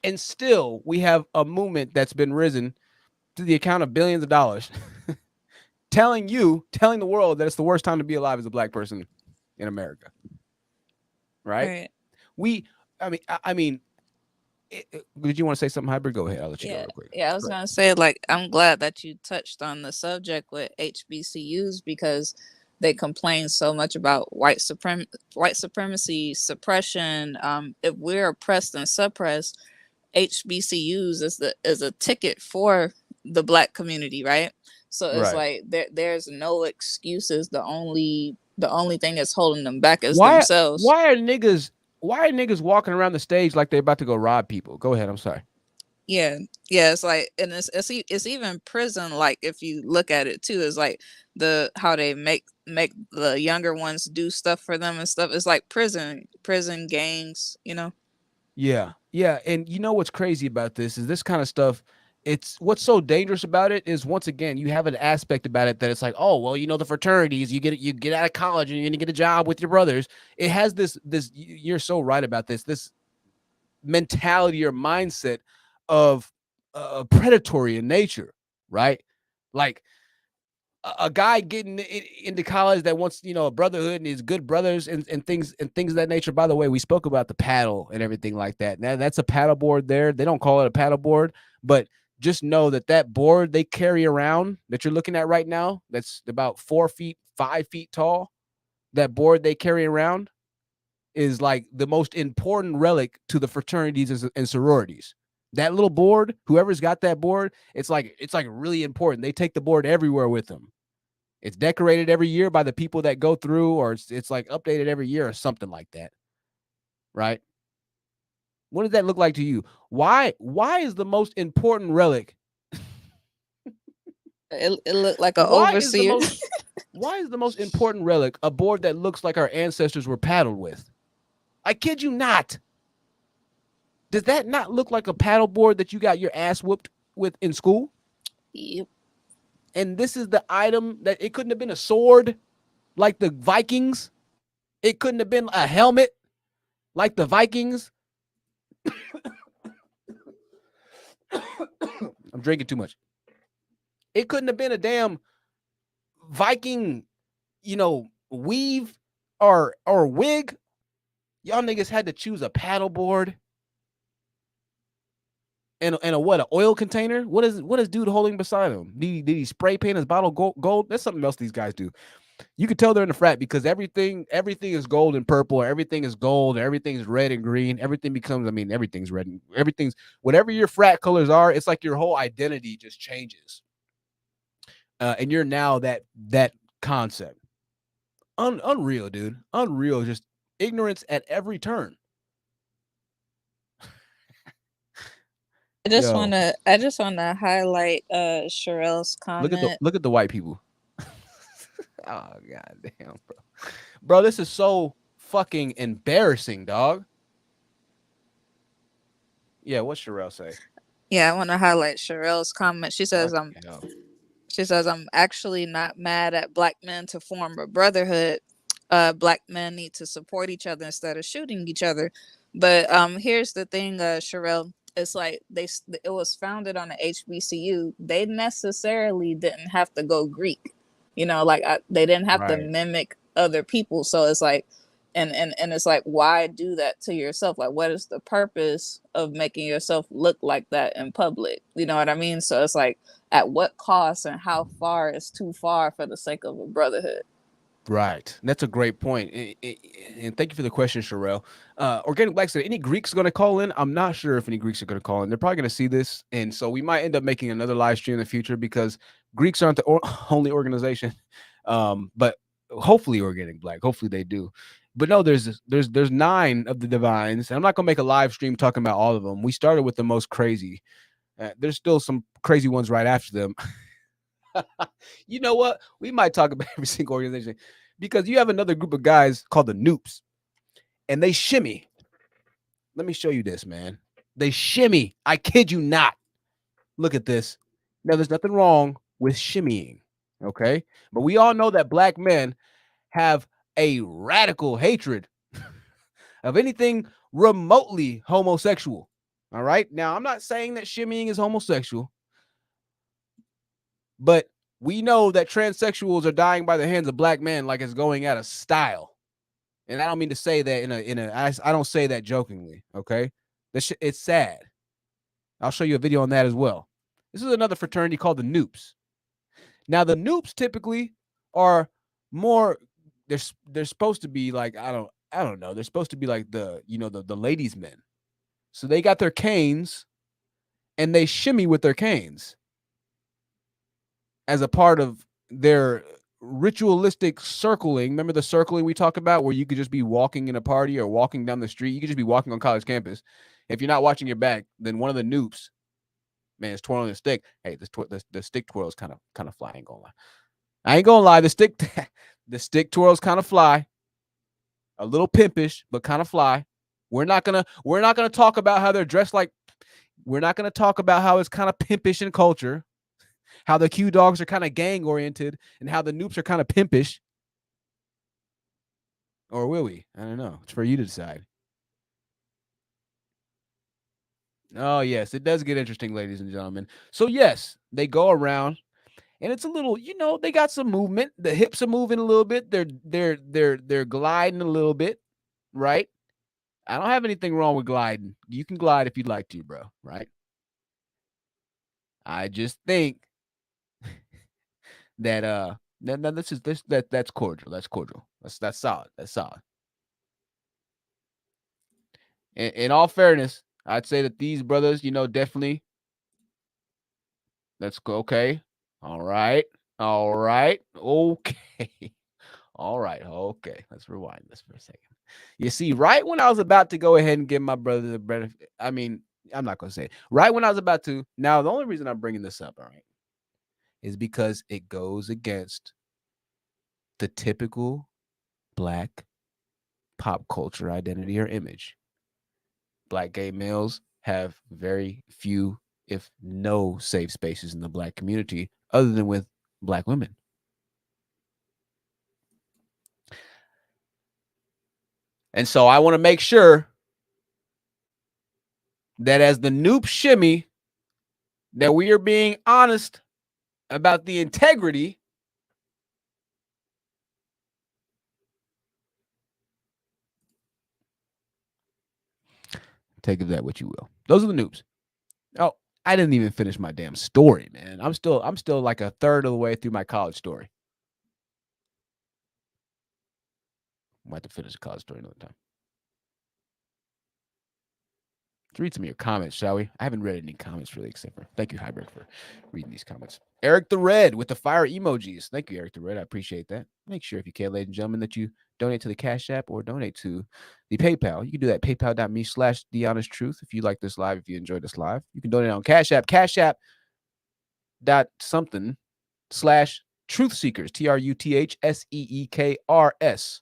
And still, we have a movement that's been risen to the account of billions of dollars, telling the world that it's the worst time to be alive as a black person in America. Right? I mean, did you want to say something, Hybrid? Go ahead. I'll let you go real quick. Yeah, I was gonna say, like, I'm glad that you touched on the subject with HBCUs because they complain so much about white supremacy, suppression. If we're oppressed and suppressed, HBCUs is a ticket for the black community, right? So it's like there's no excuses. The only thing that's holding them back is themselves. Why are niggas walking around the stage like they're about to go rob people? Go ahead. I'm sorry. Yeah, it's like, and it's even prison. Like if you look at it too, it's like how they make the younger ones do stuff for them and stuff. It's like prison gangs, you know. Yeah, and you know what's crazy about this is this kind of stuff. It's what's so dangerous about it is once again you have an aspect about it that it's like, oh well, the fraternities, you get out of college and you're gonna get a job with your brothers. It has this you're so right about this mentality or mindset of predatory in nature, right? Like a guy getting into college that wants, a brotherhood and his good brothers and things of that nature. By the way, we spoke about the paddle and everything like that. Now that's a paddle board there. They don't call it a paddle board, but just know that board they carry around that you're looking at right now, that's about 4 feet, 5 feet tall. That board they carry around is like the most important relic to the fraternities and sororities. That little board, whoever's got that board, it's like really important. They take the board everywhere with them. It's decorated every year by the people that go through, or it's like updated every year or something like that. Right? What does that look like to you? Why is the most important relic? It looked like an overseer. Why is the most important relic a board that looks like our ancestors were paddled with? I kid you not. Does that not look like a paddle board that you got your ass whooped with in school? Yep. And this is the item that it couldn't have been a sword like the Vikings. It couldn't have been a helmet like the Vikings. I'm drinking too much. It couldn't have been a damn Viking, weave or wig. Y'all niggas had to choose a paddle board and a what, an oil container? What is dude holding beside him? Did he spray paint his bottle gold? That's something else these guys do. You can tell they're in the frat because everything is gold and purple, or everything is gold, or everything is red and green. Everything becomes, everything's red and everything's whatever your frat colors are. It's like your whole identity just changes, and you're now that concept. Unreal, dude. Unreal. Just ignorance at every turn. I just want to highlight Sherelle's comment. Look at the white people. Oh god damn, bro, this is so fucking embarrassing, dog. Yeah, what's Sherelle say? Yeah, I want to highlight Sherelle's comment. She says, I'm actually not mad at black men to form a brotherhood. Black men need to support each other instead of shooting each other. But here's the thing, Sherelle. It's like it was founded on an HBCU. They necessarily didn't have to go Greek, they didn't have to mimic other people. So it's like, and it's like, why do that to yourself? Like, what is the purpose of making yourself look like that in public? You know what I mean? So it's like, at what cost and how far is too far for the sake of a brotherhood? Right. That's a great point. And thank you for the question, Sherelle. Organic Black said, any Greeks going to call in? I'm not sure if any Greeks are going to call in. They're probably going to see this. And so we might end up making another live stream in the future because Greeks aren't the only organization. But hopefully Organic Black. Hopefully they do. But no, there's 9 of the divines. And I'm not going to make a live stream talking about all of them. We started with the most crazy. There's still some crazy ones right after them. You know what? We might talk about every single organization because you have another group of guys called the Noops, and they shimmy. Let me show you this, man. They shimmy. I kid you not. Look at this. Now, there's nothing wrong with shimmying, okay? But we all know that black men have a radical hatred of anything remotely homosexual. All right. Now, I'm not saying that shimmying is homosexual, but we know that transsexuals are dying by the hands of black men like it's going out of style. And I don't mean to say that I don't say that jokingly. Okay. It's sad. I'll show you a video on that as well. This is another fraternity called the Noops. Now, the Noops typically are more, they're supposed to be like, I don't know. They're supposed to be like the ladies' men. So they got their canes and they shimmy with their canes as a part of their ritualistic circling. Remember the circling we talk about where you could just be walking in a party or walking down the street? You could just be walking on college campus. If you're not watching your back, then one of the Noops, man, is twirling a stick. Hey, the stick twirl is kind of fly. I ain't gonna lie. The stick twirls kind of fly. A little pimpish, but kind of fly. We're not gonna talk about how they're dressed like. We're not gonna talk about how it's kind of pimpish in culture, how the Q dogs are kind of gang oriented, and how the Noops are kind of pimpish. Or will we? I don't know. It's for you to decide. Oh yes, it does get interesting, ladies and gentlemen. So yes, they go around, and it's a little, they got some movement. The hips are moving a little bit. They're gliding a little bit, right? I don't have anything wrong with gliding. You can glide if you'd like to, bro, right? I just think that that's cordial. That's cordial. That's solid. That's solid. In all fairness, I'd say that these brothers, definitely. Let's go. Okay. All right. Okay. All right. Okay. Let's rewind this for a second. You see, right when I was about to go ahead and give my brother the bread, I mean, I'm not going to say it. Right when I was about to. Now, the only reason I'm bringing this up, all right, is because it goes against the typical black pop culture identity or image. Black gay males have very few, if no, safe spaces in the black community other than with black women. And so I want to make sure that as the Noop shimmy, that we are being honest about the integrity take of that what you will. Those are the Noops. Oh, I didn't even finish my damn story, man. I'm still like a third of the way through my college story. I might have to finish the college story another time. Let's read some of your comments, shall we? I haven't read any comments really, except for thank you, Hybrid, for reading these comments. Eric the Red with the fire emojis. Thank you, Eric the Red. I appreciate that. Make sure, if you can, ladies and gentlemen, that you donate to the Cash App or donate to the PayPal. You can do that at paypal.me/thehonest truth. If you like this live, if you enjoyed this live, you can donate on Cash App. Cash App dot something /truth seekers. TRUTHSEEKRS.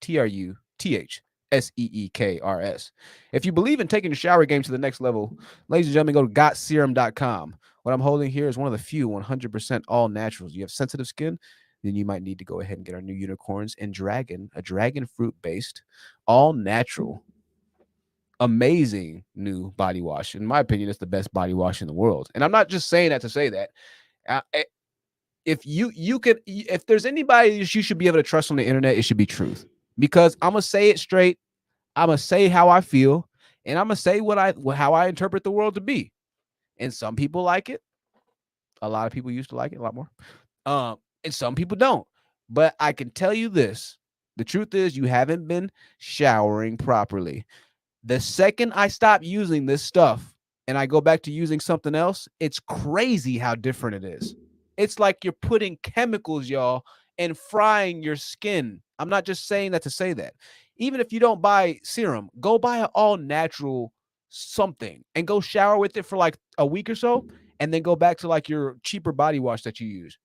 TRUTHSEEKRS. If you believe in taking the shower game to the next level, ladies and gentlemen, go to gotserum.com. What I'm holding here is one of the few 100% all naturals. You have sensitive skin, then you might need to go ahead and get our new unicorns and a dragon fruit based, all natural, amazing new body wash. In my opinion, it's the best body wash in the world. And I'm not just saying that to say that. If there's anybody you should be able to trust on the internet, it should be Truth. Because I'm gonna say it straight. I'm gonna say how I feel, and I'm gonna say how I interpret the world to be. And some people like it. A lot of people used to like it a lot more. And some people don't. But I can tell you this: the truth is, you haven't been showering properly. The second I stop using this stuff and I go back to using something else, it's crazy how different it is. It's like you're putting chemicals, y'all, and frying your skin. I'm not just saying that to say that. Even if you don't buy serum, go buy an all natural something and go shower with it for like a week or so, and then go back to like your cheaper body wash that you use.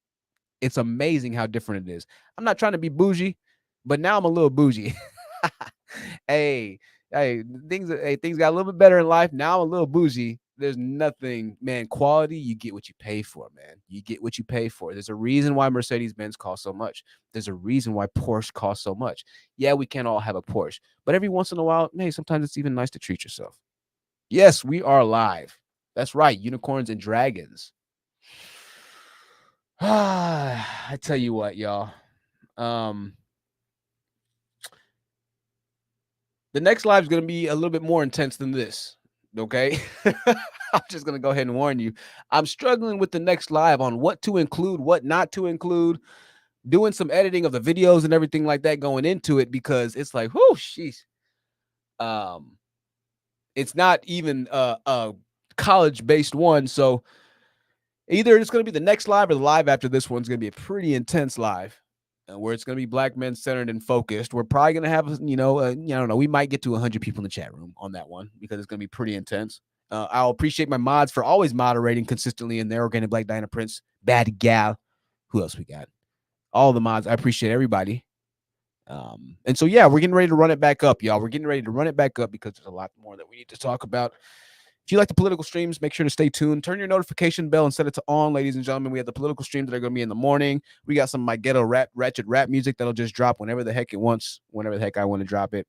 It's amazing how different it is. I'm not trying to be bougie, but now I'm a little bougie. hey, things got a little bit better in life. Now I'm a little bougie. There's nothing, man. Quality, you get what you pay for, man. You get what you pay for. There's a reason why Mercedes-Benz costs so much. There's a reason why Porsche costs so much. Yeah, we can't all have a Porsche, but every once in a while, hey, sometimes it's even nice to treat yourself. Yes, we are live. That's right, unicorns and dragons. I tell you what, y'all. The next live is going to be a little bit more intense than this. Okay. I'm just going to go ahead and warn you. I'm struggling with the next live on what to include, what not to include, doing some editing of the videos and everything like that going into it, because it's like, whoo, sheesh. It's not even a college-based one. So either it's going to be the next live or the live after this one's going to be a pretty intense live. Where it's going to be black men centered and focused. We're probably going to have, I don't know, we might get to 100 people in the chat room on that one because it's going to be pretty intense. I'll appreciate my mods for always moderating consistently in there. Organic Black, Diana Prince, Bad Gal. Who else we got? All the mods. I appreciate everybody. And so, yeah, we're getting ready to run it back up, y'all. We're getting ready to run it back up because there's a lot more that we need to talk about. If you like the political streams, make sure to stay tuned. Turn your notification bell and set it to on, ladies and gentlemen. We have the political streams that are going to be in the morning. We got some of my ghetto ratchet rap music that'll just drop whenever the heck it wants, whenever the heck I want to drop it.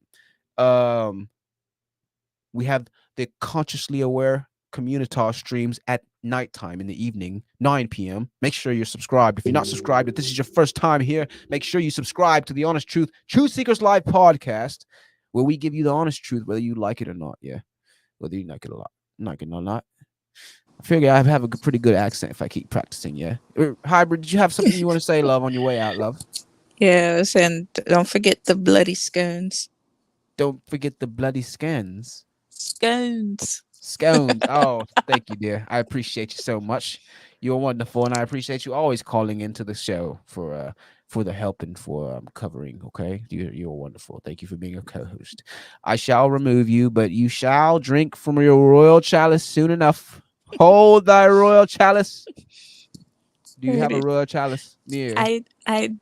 We have the consciously aware communitas streams at nighttime in the evening, 9 p.m. Make sure you're subscribed. If you're not subscribed, if this is your first time here, make sure you subscribe to the Honest Truth Seekers Live podcast, where we give you the honest truth, whether you like it or not. Yeah, whether you like it a lot. Not gonna not. I figure I have a pretty good accent if I keep practicing. Yeah. Hybrid, did you have something you want to say, love, on your way out, love? Yes, and don't forget the bloody scones. Don't forget the bloody scones. Scones. Oh, thank you, dear. I appreciate you so much. You're wonderful, and I appreciate you always calling into the show for the help and for covering. Okay, you're wonderful. Thank you for being a co-host. I shall remove you, but you shall drink from your royal chalice soon enough. Hold thy royal chalice. Do you have a royal chalice near? I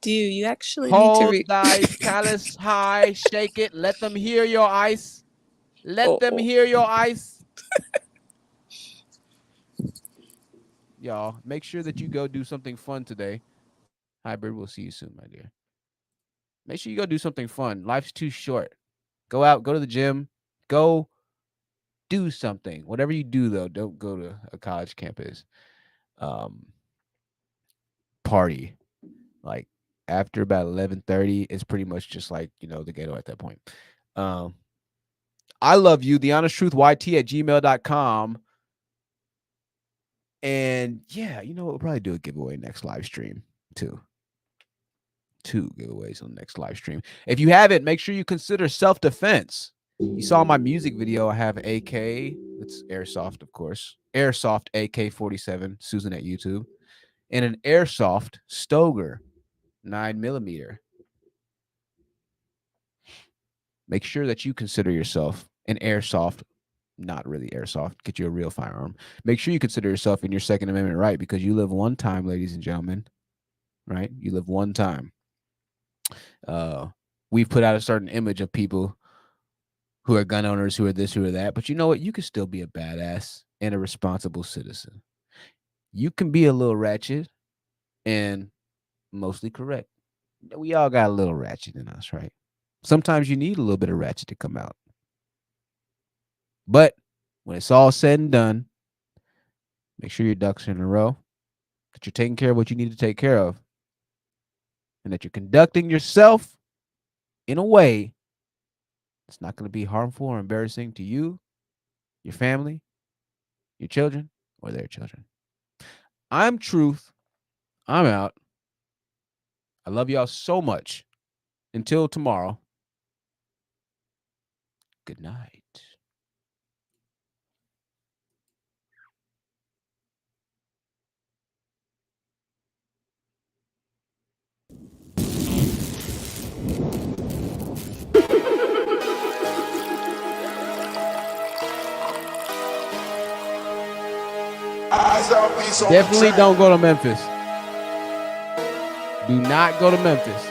do. You actually hold need to thy chalice high. Shake it. Let them hear your ice. Let them hear your ice. Y'all, make sure that you go do something fun today. Hybrid, we'll see you soon, my dear. Make sure you go do something fun. Life's too short. Go out, go to the gym, go do something. Whatever you do, though, don't go to a college campus party. Like after about 11:30, it's pretty much just like, the ghetto at that point. I love you. thehonestTruthYT@gmail.com. And yeah, we'll probably do a giveaway next live stream too. 2 giveaways on the next live stream. If you haven't, make sure you consider self-defense. You saw my music video. I have AK. It's airsoft, of course. Airsoft AK-47, Susan at YouTube. And an airsoft Stoger 9mm. Make sure that you consider yourself an airsoft. Not really airsoft. Get you a real firearm. Make sure you consider yourself in your Second Amendment right, because you live one time, ladies and gentlemen. Right? You live one time. We've put out a certain image of people who are gun owners, who are this, who are that. But you know what? You can still be a badass and a responsible citizen. You can be a little ratchet and mostly correct. We all got a little ratchet in us, right? Sometimes you need a little bit of ratchet to come out. But when it's all said and done, make sure your ducks are in a row, that you're taking care of what you need to take care of, and that you're conducting yourself in a way that's not going to be harmful or embarrassing to you, your family, your children, or their children. I'm Truth. I'm out. I love y'all so much. Until tomorrow, good night. Definitely don't go to Memphis. Do not go to Memphis.